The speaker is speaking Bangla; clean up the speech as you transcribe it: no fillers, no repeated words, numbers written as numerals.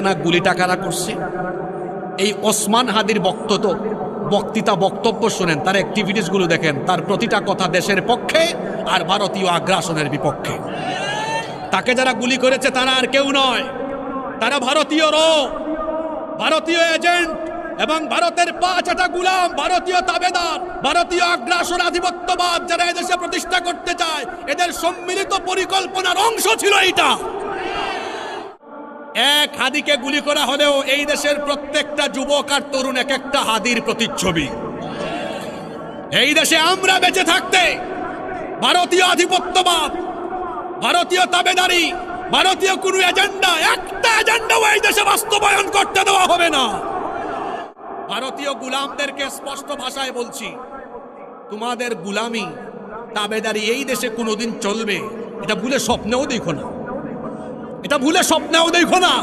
না গুলিটা কারা করছে? এই ওসমান হাদির বক্তব্য শুনেন, তার অ্যাক্টিভিটিসগুলো দেখেন, তার প্রতিটা কথা দেশের পক্ষে আর ভারতীয় আগ্রাসনের বিপক্ষে। তাকে যারা গুলি করেছে তারা আর কেউ নয়, তারা ভারতীয় এজেন্ট এবং ভারতের পাঁচটা গুলাম, ভারতীয় তাবেদার, ভারতীয় আগ্রাসন আধিপত্যবাদ যারা এদেশে প্রতিষ্ঠা করতে চায়, এদের সম্মিলিত পরিকল্পনার অংশ ছিল এইটা। এক হাদিকে গুলি করা হলেও এই দেশের প্রত্যেকটা যুবক আর তরুণ এক একটা হাদির প্রতিচ্ছবি। এই দেশে আমরা বেঁচে থাকতে ভারতীয় আধিপত্যবাদ, ভারতীয় তাবেদারি, ভারতীয় কোনো এজেন্ডা, একটা এজেন্ডাও এই দেশে বাস্তবায়ন করতে দেওয়া হবে না। ভারতীয় গুলামদেরকে স্পষ্ট ভাষায় বলছি, তোমাদের গুলামি তাবেদারি এই দেশে কোনোদিন চলবে এটা ভুলে স্বপ্নেও দেখো না, এটা ভুলে স্বপ্নেও দেখো না।